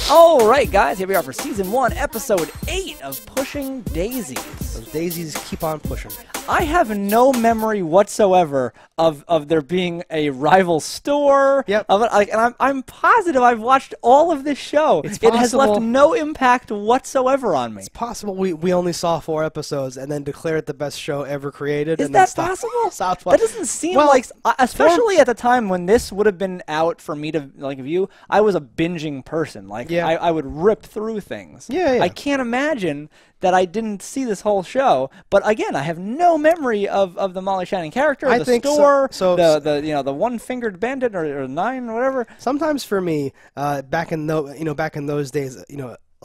All right, guys, here we are for Season 1, Episode 8 of Pushing Daisies. Those daisies keep on pushing. I have no memory whatsoever of there being a rival store. Yep. And I'm positive I've watched all of this show. It's It has left possible. no impact whatsoever on me. It's possible we only saw 4 episodes and then declared it the best show ever created. Is and then that stopped- possible? stopped That doesn't seem Well, like, especially at the time when this would have been out for me to view. I was a binging person. Like, Yeah. I would rip through things. Yeah. I can't imagine that I didn't see this whole show. But again, I have no memory of the Molly Shannon character, I the think store, so the one-fingered bandit or 9 or whatever. Sometimes for me, back in those days,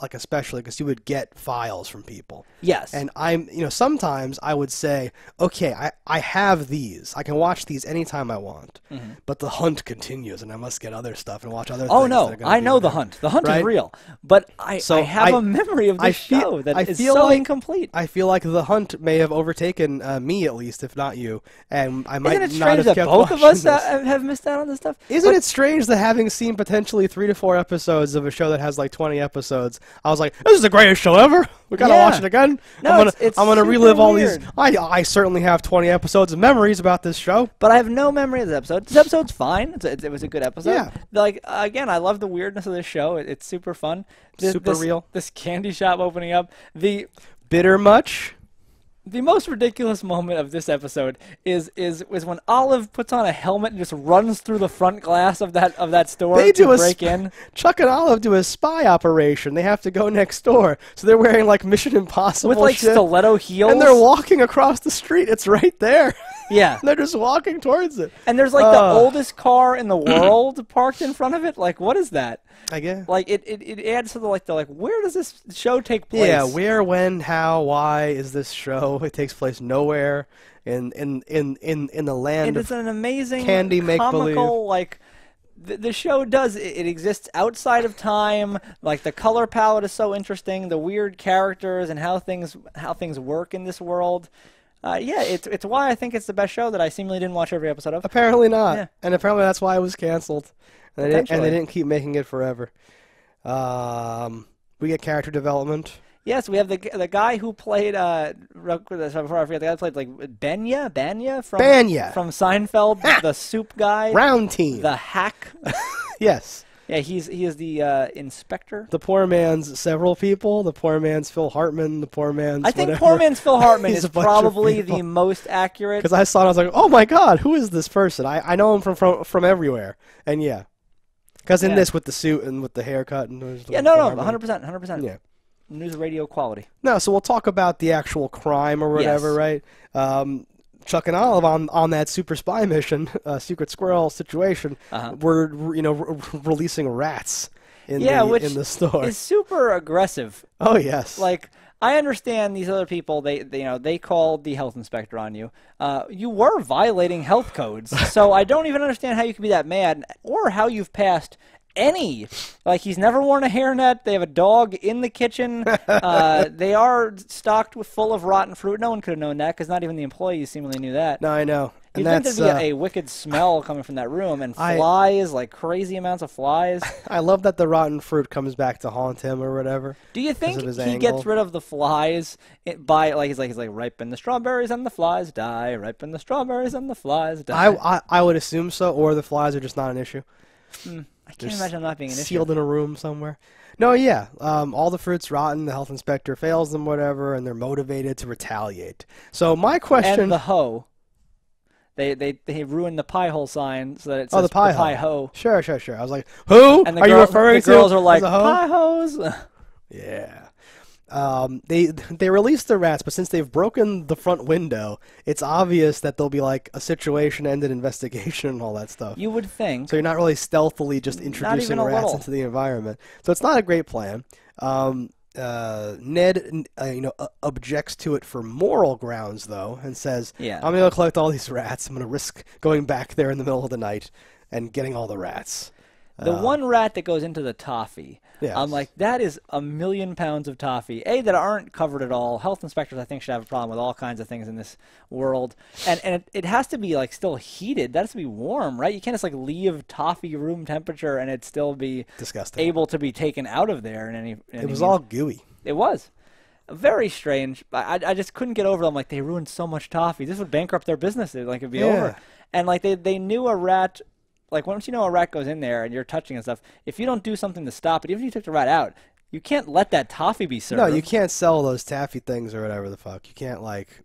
like especially because you would get files from people. Yes. And sometimes I would say, okay, I have these. I can watch these anytime I want. Mm-hmm. But the hunt continues, and I must get other stuff and watch other things. Oh that no, are gonna I be know on the there. hunt. The hunt Right? is real. But I have a memory of this feel- show that I is feel so like- incomplete. I feel like the hunt may have overtaken me, at least, if not you, and I might Isn't it not strange have that kept both of watching us this. have missed out on this stuff? Isn't it strange that having seen potentially 3 to 4 episodes of a show that has like 20 episodes, I was like, "This is the greatest show ever. We gotta Yeah. watch it again." No, I'm gonna super relive all weird. these. I certainly have 20 episodes of memories about this show. But I have no memory of this episode. This episode's fine. It was a good episode. Yeah. Like, again, I love the weirdness of this show. It's super fun. Super real. This candy shop opening up. Bitter much? The most ridiculous moment of this episode is when Olive puts on a helmet and just runs through the front glass of that store to break in. Chuck and Olive do a spy operation. They have to go next door, so they're wearing like Mission Impossible With like shit, stiletto heels. and they're walking across the street. It's right there. Yeah. They're just walking towards it. And there's like the oldest car in the world parked in front of it. Like, what is that? I guess. Like it adds to the where does this show take place? Yeah, where, when, how, why is this show? It takes place nowhere in the land And of it's an amazing candy make-believe. comical the show does it exists outside of time. Like, the color palette is so interesting, the weird characters and how things work in this world. Yeah, it's why I think it's the best show that I seemingly didn't watch every episode of. Apparently not, Yeah. and apparently that's why it was canceled. And they Potentially. didn't keep making it forever. We get character development. Yes, we have the guy who played before I forget, the guy who played like Banya from Seinfeld, the soup guy, Round team. the hack. Yes. Yeah, he is the inspector. The poor man's several people. The poor man's Phil Hartman. The poor man's I think whatever. poor man's Phil Hartman He's is a bunch of probably people. the most accurate. Because I saw it, I was like, oh my god, who is this person? I know him from everywhere. And yeah. Because in Yeah. this, with the suit and with the haircut. And there's Yeah, the no, Hartman. 100%. Yeah. News radio quality. No, so we'll talk about the actual crime or whatever, Yes. right? Chuck and Olive on that super spy mission, secret squirrel situation, were releasing rats in which the store. is super aggressive. Oh yes. Like, I understand these other people. They called the health inspector on you. You were violating health codes, so I don't even understand how you could be that mad, or how you've passed any. Like, he's never worn a hairnet. They have a dog in the kitchen. They are stocked full of rotten fruit. No one could have known that, because not even the employees seemingly knew that. No, I know. You'd And think that's there'd be a wicked smell coming from that room, and flies, like crazy amounts of flies. I love that the rotten fruit comes back to haunt him or whatever. Do you think of his he angle. gets rid of the flies by he's like ripen the strawberries and the flies die, ripen the strawberries and the flies die? I would assume so, or the flies are just not an issue. I can't imagine them not being an Sealed issue. in a room somewhere. No, yeah. All the fruit's rotten. The health inspector fails them, whatever, and they're motivated to retaliate. So my question. And the hoe. They ruined the pie hole sign so that it says Oh, the pie hoe. Sure. I was like, who And the are you referring to? The girls are like, as a hoe? pie hoes. Yeah. They released the rats, but since they've broken the front window, it's obvious that there'll be like a situation-ended investigation and all that stuff. You would think. So you're not really stealthily just introducing even a rats little. into the environment. So it's not a great plan. Ned, objects to it for moral grounds, though, and says, Yeah. I'm going to collect all these rats. I'm going to risk going back there in the middle of the night and getting all the rats. The one rat that goes into the toffee, Yes. I'm like, that is 1,000,000 pounds of toffee. That aren't covered at all. Health inspectors, I think, should have a problem with all kinds of things in this world. And it has to be like still heated. That has to be warm, right? You can't just like leave toffee room temperature and it still be Disgusting. able to be taken out of there in any. It was all gooey. It was. Very strange. I just couldn't get over them. Like, they ruined so much toffee. This would bankrupt their business. Like, it'd be over. And like they knew a rat. Like, once you know a rat goes in there and you're touching and stuff, if you don't do something to stop it, even if you took the rat out, you can't let that toffee be served. No, you can't sell those taffy things or whatever the fuck. You can't, like,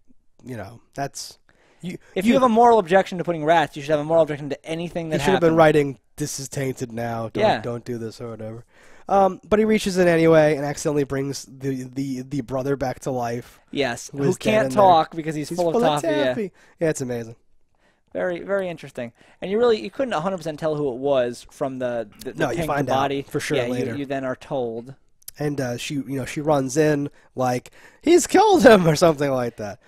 that's... If you have a moral objection to putting rats, you should have a moral objection to anything that You should have been writing, this is tainted now, don't do this or whatever. But he reaches in anyway and accidentally brings the brother back to life. Yes, who can't talk because he's full of toffee. Yeah, it's amazing. Very, very interesting. And you couldn't 100% tell who it was from the no, pink you find body. Out for sure later. You then are told. And she runs in like, he's killed him or something like that.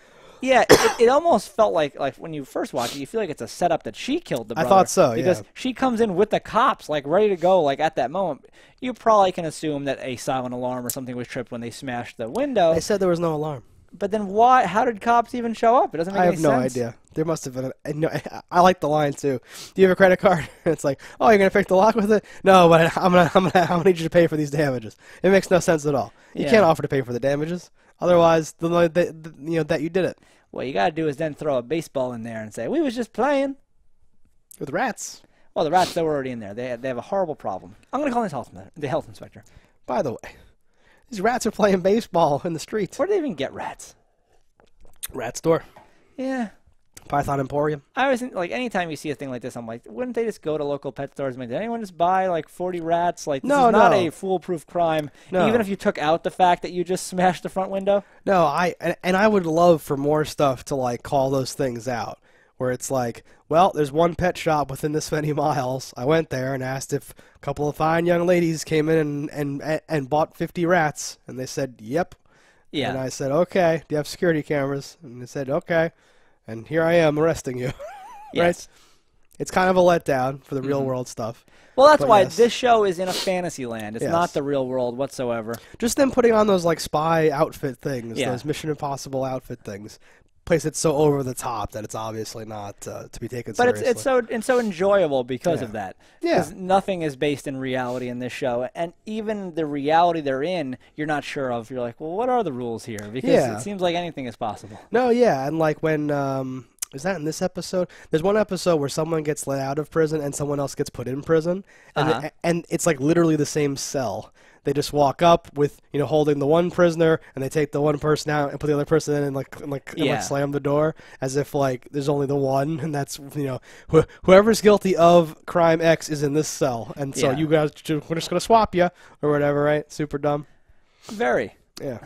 Yeah, it almost felt like when you first watch it, you feel like it's a setup that she killed the brother. I thought so, because she comes in with the cops, like, ready to go, like, at that moment. You probably can assume that a silent alarm or something was tripped when they smashed the window. They said there was no alarm. But then why? How did cops even show up? It doesn't make any sense. I have no idea. There must have been I like the line, too. Do you have a credit card? It's like, oh, you're going to fix the lock with it? No, but I'm gonna need you to pay for these damages. It makes no sense at all. You can't offer to pay for the damages. Otherwise, that you did it. What you got to do is then throw a baseball in there and say, we was just playing. With rats. Well, the rats, they were already in there. They have a horrible problem. I'm going to call the health inspector. By the way, these rats are playing baseball in the streets. Where do they even get rats? Rat store. Yeah. Python Emporium. I always think, like, anytime you see a thing like this, I'm like, wouldn't they just go to local pet stores and did anyone just buy, like, 40 rats? Like, this is not a foolproof crime. No. Even if you took out the fact that you just smashed the front window. No, I would love for more stuff to, like, call those things out. Where it's like, well, there's one pet shop within this many miles. I went there and asked if a couple of fine young ladies came in and bought 50 rats. And they said, yep. Yeah. And I said, okay, do you have security cameras? And they said, okay. And here I am arresting you. Yes. Right? It's kind of a letdown for the real world stuff. Well, that's why this show is in a fantasy land. It's not the real world whatsoever. Just them putting on those, like, spy outfit things, those Mission Impossible outfit things. Place it's so over the top that it's obviously not to be taken seriously. But it's so enjoyable because of that. Because nothing is based in reality in this show, and even the reality they're in, you're not sure of. You're like, well, what are the rules here? Because it seems like anything is possible. No, and like when is that in this episode? There's one episode where someone gets let out of prison and someone else gets put in prison, and it's like literally the same cell. They just walk up with, holding the one prisoner, and they take the one person out and put the other person in and like slam the door as if, like, there's only the one, and that's, whoever's guilty of crime X is in this cell. And so you guys, we're just going to swap you or whatever, right? Super dumb. Very. Yeah.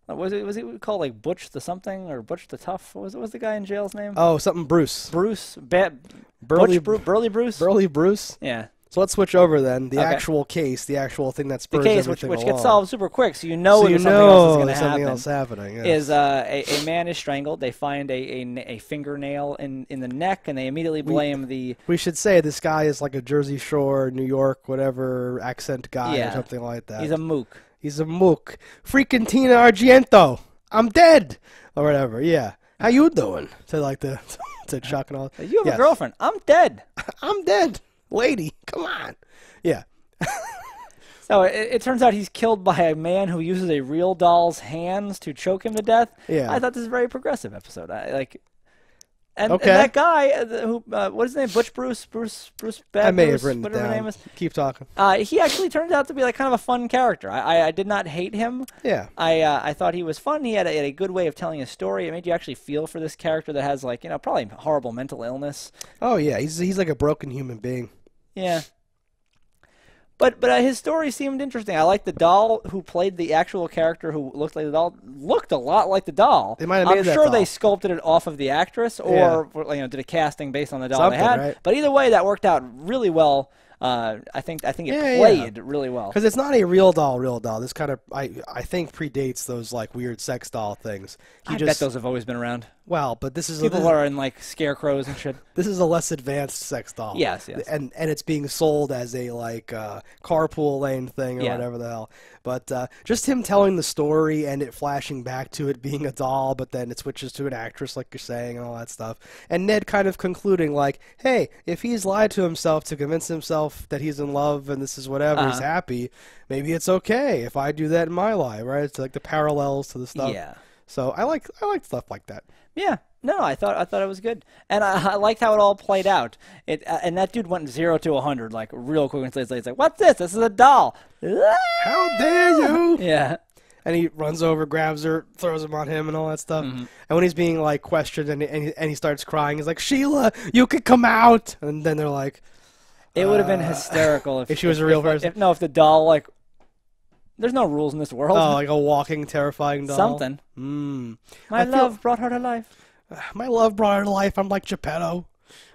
Was it called, like, Butch the something or Butch the Tough? What was the guy in jail's name? Oh, something Bruce. Burly Bruce? Burly Bruce? Yeah. So let's switch over then. The actual case, the actual thing that spurs everything along. Which gets solved super quick, so you know there's something else is going to happen. Something else happening. Yes. Is a man is strangled. They find a fingernail in the neck, and they immediately blame the. We should say this guy is like a Jersey Shore, New York, whatever accent guy or something like that. He's a mook. He's a mook. Freaking Tina Argento. I'm dead or whatever. Yeah. How you doing? To Chuck and all. You have a girlfriend. I'm dead. I'm dead. Lady, come on. Yeah. So it turns out he's killed by a man who uses a real doll's hands to choke him to death. Yeah. I thought this was a very progressive episode. And that guy who what is his name? Butch Bruce Bad I may Bruce, have written it down. Name is. Keep talking. He actually turned out to be like kind of a fun character. I did not hate him. Yeah. I thought he was fun. He had a good way of telling a story. It made you actually feel for this character that has, like, probably horrible mental illness. Oh yeah, he's like a broken human being. Yeah. But his story seemed interesting. I like the doll who played the actual character who looked like the doll. Looked a lot like the doll. They might have made I'm that sure doll. They sculpted it off of the actress or did a casting based on the doll they had. Right? But either way, that worked out really well. I think it played really well. Because it's not a real doll. This kind of I think predates those, like, weird sex doll things. I bet those have always been around. Well, but this is People are in like scarecrows and shit. This is a less advanced sex doll. Yes. And it's being sold as a like carpool lane thing or whatever the hell. But just him telling the story and it flashing back to it being a doll, but then it switches to an actress, like you're saying, and all that stuff. And Ned kind of concluding like, hey, if he's lied to himself to convince himself that he's in love and this is whatever, he's happy, maybe it's okay if I do that in my life, right? It's like the parallels to the stuff. Yeah. So I like stuff like that. Yeah. No, I thought it was good, and I liked how it all played out. And that dude went 0 to 100 like real quick. And it's like, what's this? This is a doll. How dare you? Yeah. And he runs over, grabs her, throws him on him, and all that stuff. And when he's being like questioned and he starts crying, he's like, Sheila, you could come out. And then they're like, it would have been hysterical if she was a real person. If the doll like. There's no rules in this world. Oh, like a walking, terrifying doll. Something. My love brought her to life. My love brought her to life. I'm like Geppetto.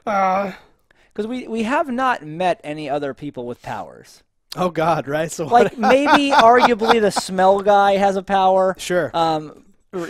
Because we have not met any other people with powers. Oh, God, right? So like, maybe, arguably, the smell guy has a power. Sure.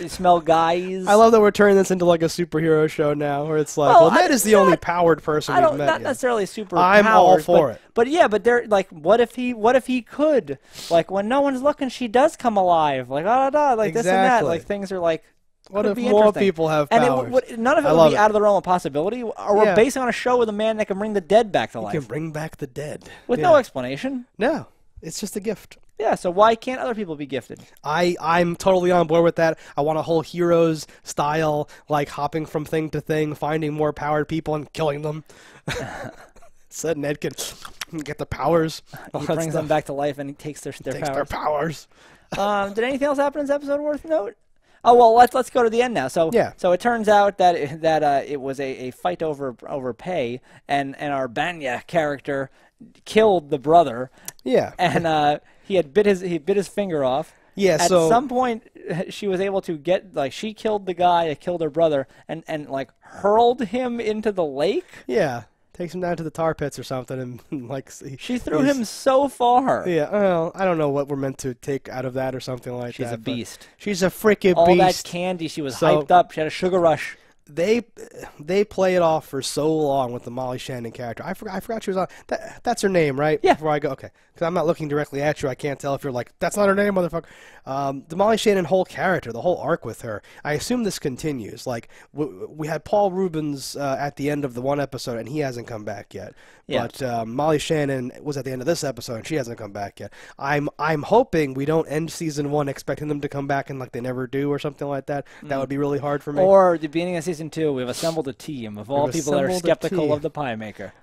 Smell guys. I love that we're turning this into like a superhero show now, where it's like, Ned is the only powered person we've met. Not necessarily super. I'm all for it. But yeah, but they're like, what if he could? Like when no one's looking, she does come alive. Like like this and that. Like things are like. What if more people have powers? And none of it would be out of the realm of possibility. Or we're basing on a show with a man that can bring the dead back to life. He can bring back the dead with no explanation. No, it's just a gift. Yeah, so why can't other people be gifted? I'm totally on board with that. I want a whole Heroes style, like hopping from thing to thing, finding more powered people and killing them. So Ned can get the powers. He brings them back to life and he takes their powers. Did anything else happen in this episode worth note? Oh well, let's go to the end now. So so it turns out that it was a fight over pay, and our Banya character killed the brother. Yeah, and he bit his finger off. Yeah. At some point, she was able to she killed the guy that killed her brother, and like hurled him into the lake. Yeah. Takes him down to the tar pits or something, and like she threw him so far. Yeah, well, I don't know what we're meant to take out of that or something like that. She's a beast. She's a freaking beast. All that candy, she was hyped up. She had a sugar rush. They play it off for so long with the Molly Shannon character. I forgot she was on. That's her name, right? Yeah. Before I go, okay, because I'm not looking directly at you. I can't tell if you're like, that's not her name, motherfucker. The Molly Shannon whole character, the whole arc with her. I assume this continues. Like we had Paul Rubens at the end of the one episode, and he hasn't come back yet. Yeah. But Molly Shannon was at the end of this episode, and she hasn't come back yet. I'm hoping we don't end season 1 expecting them to come back and like they never do or something like that. That would be really hard for me. Or the beginning of season 2, we've assembled a team of all people that are skeptical of the pie maker.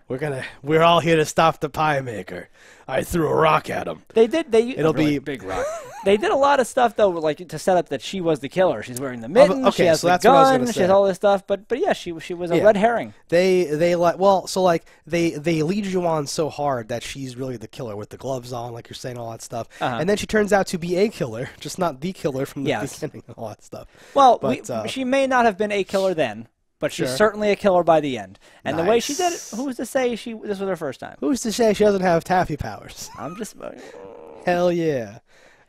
We're all here to stop the pie maker. I threw a rock at him. It'll be a big rock. They did a lot of stuff though, like to set up that she was the killer. She's wearing the mittens. She has the gun. She has all this stuff. But yeah, she was a red herring. They lead you on so hard that she's really the killer with the gloves on, like you're saying, all that stuff. And then she turns out to be a killer, just not the killer from the beginning, and all that stuff. Well, she may not have been a killer then. But she's certainly a killer by the end. And the way she did it, who's to say this was her first time? Who's to say she doesn't have taffy powers? I'm just... Hell yeah.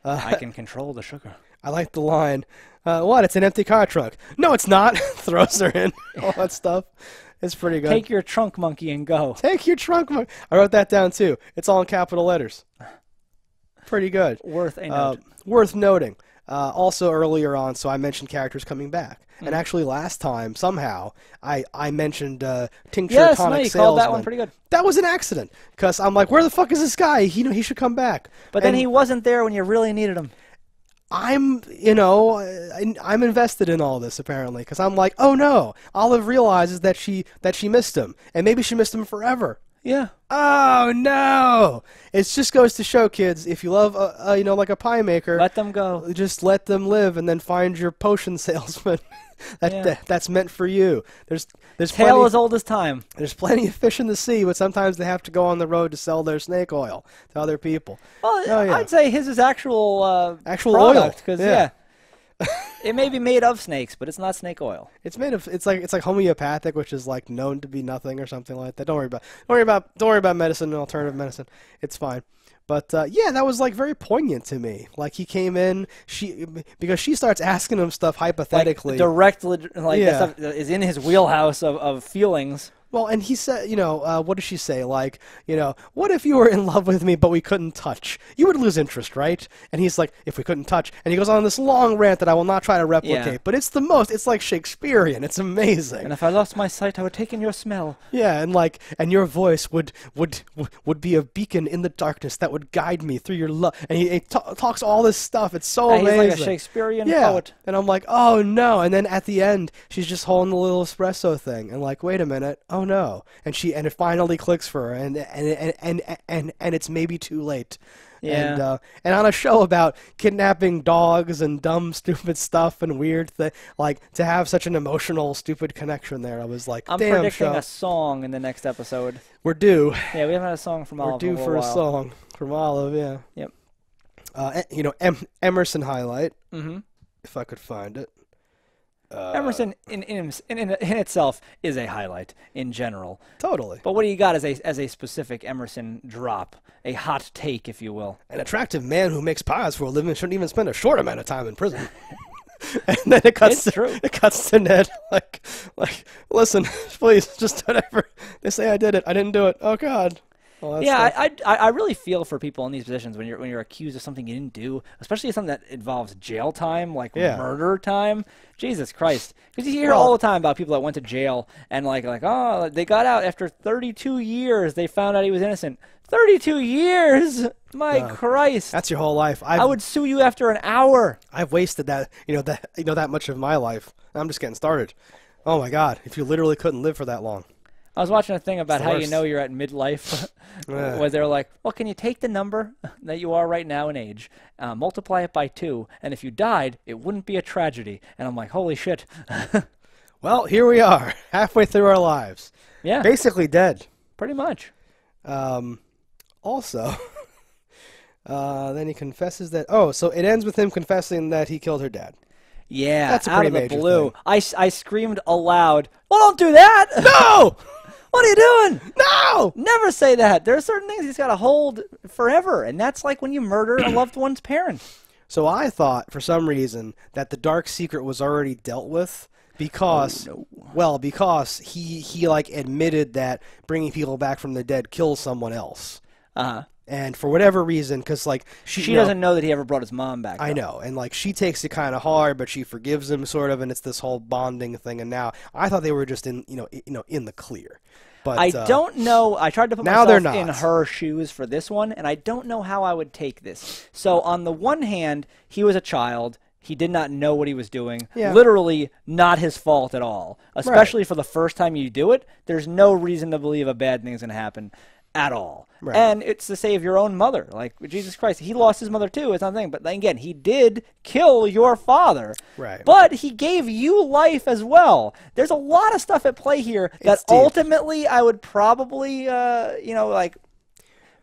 I can control the sugar. I like the line, what, it's an empty car trunk. No, it's not. Throws her in. All that stuff. It's pretty good. Take your trunk monkey and go. Take your trunk monkey. I wrote that down too. It's all in capital letters. Pretty good. Worth a note. Worth noting. Also earlier on, so I mentioned characters coming back. And actually last time, somehow, I mentioned Tincture Tonic Salesman. You called that one pretty good. That was an accident. Because I'm like, where the fuck is this guy? He should come back. But then he wasn't there when you really needed him. I'm invested in all this, apparently. Because I'm like, oh no, Olive realizes that she missed him. And maybe she missed him forever. Yeah. Oh no! It just goes to show, kids, if you love, like a pie maker, let them go. Just let them live, and then find your potion salesman. That's meant for you. There's tale as old as time. There's plenty of fish in the sea, but sometimes they have to go on the road to sell their snake oil to other people. Well, I'd say his is actual oil, because it may be made of snakes, but it's not snake oil. It's made of it's like homeopathic, which is like known to be nothing or something like that. Don't worry about medicine and alternative medicine. It's fine. But yeah, that was like very poignant to me. Like he came in, because she starts asking him stuff hypothetically, like direct, like Yeah. that stuff is in his wheelhouse of feelings. Well, and he said, what does she say? Like, what if you were in love with me but we couldn't touch? You would lose interest, right? And he's like, if we couldn't touch. And he goes on this long rant that I will not try to replicate. Yeah. But it's like Shakespearean. It's amazing. And if I lost my sight, I would take in your smell. Yeah, and your voice would be a beacon in the darkness that would guide me through your love. And he talks all this stuff. It's so amazing. He's like a Shakespearean poet. And I'm like, oh no. And then at the end, she's just holding the little espresso thing. And like, wait a minute. Oh no. And it finally clicks for her. And it's maybe too late. Yeah. And on a show about kidnapping dogs and dumb, stupid stuff and weird thing, like to have such an emotional, stupid connection there, I was like, I'm damn predicting show. a song in the next episode. We're due. Yeah, we haven't had a song from Olive. We're due for a song from Olive, yeah. Yep. Emerson highlight, Mm-hmm. if I could find it. Emerson in itself is a highlight in general. Totally. But what do you got as a specific Emerson drop? A hot take, if you will. An attractive man who makes pies for a living shouldn't even spend a short amount of time in prison. And then it cuts to Ned like, listen, please, just whatever. They say I did it. I didn't do it. Oh God. Yeah, I really feel for people in these positions when you're accused of something you didn't do, especially something that involves jail time, like murder time. Jesus Christ. Because you hear all the time about people that went to jail and oh, they got out after 32 years. They found out he was innocent. 32 years! My Christ. That's your whole life. I would sue you after an hour. I've wasted that much of my life. I'm just getting started. Oh my God, if you literally couldn't live for that long. I was watching a thing about how you know you're at midlife, where they're like, well, can you take the number that you are right now in age, multiply it by 2, and if you died, it wouldn't be a tragedy. And I'm like, holy shit. Well, here we are, halfway through our lives. Yeah. Basically dead. Pretty much. Also, then he confesses that, so it ends with him confessing that he killed her dad. Yeah, that's a out pretty of the major blue. thing. I screamed aloud, well, don't do that! No! What are you doing? No! Never say that. There are certain things he's got to hold forever, and that's like when you murder a loved one's parent. So I thought, for some reason, that the dark secret was already dealt with because, because he like admitted that bringing people back from the dead kills someone else. Uh-huh. And for whatever reason, because like she doesn't know that he ever brought his mom back. I know, and like she takes it kind of hard, but she forgives him sort of, and it's this whole bonding thing. And now I thought they were just in in the clear. But I don't know. I tried to put now myself in her shoes for this one, and I don't know how I would take this. So on the one hand, he was a child. He did not know what he was doing. Yeah. Literally not his fault at all. Especially for the first time you do it, there's no reason to believe a bad thing is going to happen at all. Right. And it's to save your own mother. Like, Jesus Christ, he lost his mother too. It's not a thing. But again, he did kill your father. Right. But he gave you life as well. There's a lot of stuff at play here that ultimately I would probably,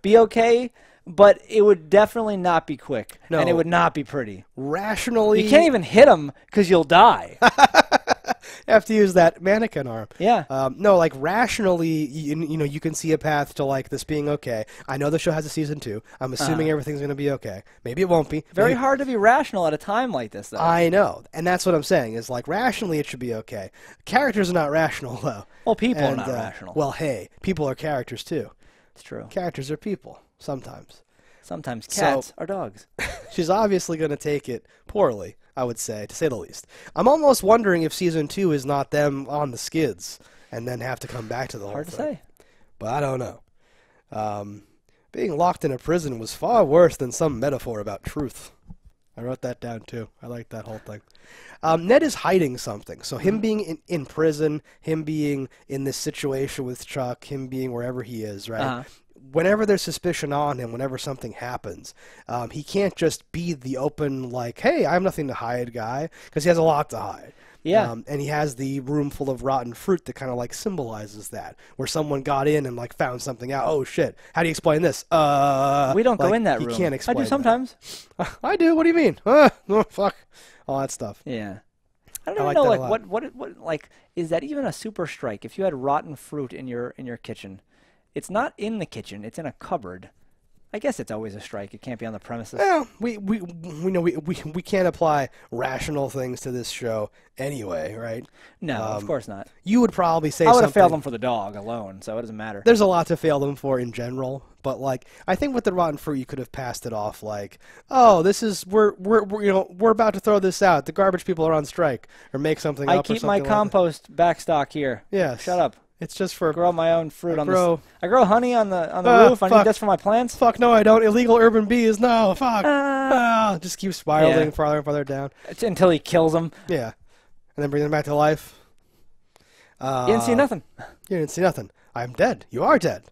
be okay. But it would definitely not be quick. No. And it would not be pretty. Rationally. You can't even hit him because you'll die. You have to use that mannequin arm. Yeah. No, like rationally, you can see a path to like this being okay. I know the show has a season 2. I'm assuming everything's going to be okay. Maybe it won't be. Very hard to be rational at a time like this, though. I know, and that's what I'm saying. Is like rationally, it should be okay. Characters are not rational, though. Well, people are not rational. Well, hey, people are characters too. It's true. Characters are people sometimes. Sometimes cats are dogs. She's obviously going to take it poorly, I would say, to say the least. I'm almost wondering if season 2 is not them on the skids and then have to come back to the whole thing. Hard to say. But I don't know. Being locked in a prison was far worse than some metaphor about truth. I wrote that down too. I like that whole thing. Ned is hiding something. So him being in prison, him being in this situation with Chuck, him being wherever he is, right? Uh-huh. Whenever there's suspicion on him, whenever something happens, he can't just be the open, like, hey, I have nothing to hide guy, because he has a lot to hide. Yeah. And he has the room full of rotten fruit that kind of like symbolizes that, where someone got in and like found something out. Oh shit! How do you explain this? We don't go in that room. You can't explain. I do sometimes. I do. What do you mean? Oh fuck! All that stuff. Yeah. I don't even know what like is that even a super strike? If you had rotten fruit in your kitchen, it's not in the kitchen. It's in a cupboard. I guess it's always a strike. It can't be on the premises. Well, we can't apply rational things to this show anyway, right? No, of course not. You would probably say I would have something. failed them for the dog alone, so it doesn't matter. There's a lot to fail them for in general, but like I think with the rotten fruit, you could have passed it off like, oh, this is we're about to throw this out. The garbage people are on strike, or make something up. I keep or my something like compost back stock here. Yes. Shut up. It's just for Grow my own fruit on grow- this. I grow honey on the roof. I fuck. need this for my plants. fuck. No, I don't. Illegal urban bees. No, fuck. Just keep spiraling Yeah. farther and farther down. Until he kills them. Yeah, and then bring them back to life. You didn't see nothing. You didn't see nothing. I'm dead. You are dead.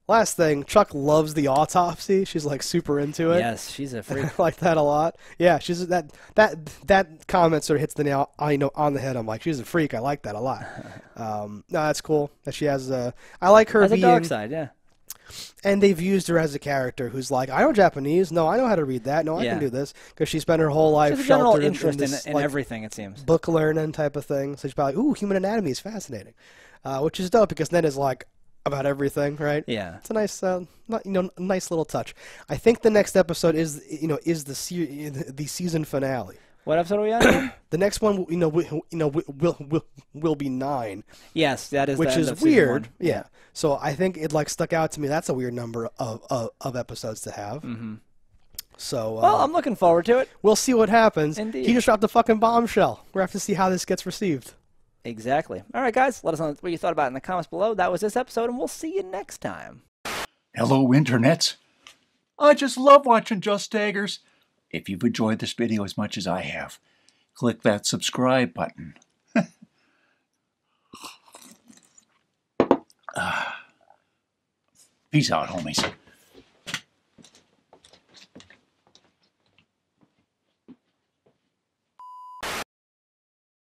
Last thing, Chuck loves the autopsy. She's like super into it. Yes, she's a freak. I like that a lot. Yeah, she's that comment sort of hits the nail on the head. I'm like, she's a freak. I like that a lot. No, that's cool that she has. I like her Has a being. dark side, yeah. And they've used her as a character who's like, I know Japanese. No, I know how to read that. No, I Yeah. can do this because she spent her whole life She has a general sheltered interest in this, in like, everything, it seems. book learning type of thing. So she's probably like, ooh, human anatomy is fascinating, which is dope because Ned is like about everything, right? Yeah. It's a nice, nice little touch. I think the next episode is the season finale. What episode are we on? The next one, will be 9. Yes, that is. Which the end is of season weird. 1. Yeah. So I think it like stuck out to me. That's a weird number of episodes to have. Mm-hmm. So Well, I'm looking forward to it. we'll see what happens. Indeed. He just dropped a fucking bombshell. We're gonna have to see how this gets received. Exactly. All right, guys. Let us know what you thought about it in the comments below. That was this episode, and we'll see you next time. Hello, internets. I just love watching JustDaggers. If you've enjoyed this video as much as I have, click that subscribe button. Peace out, homies.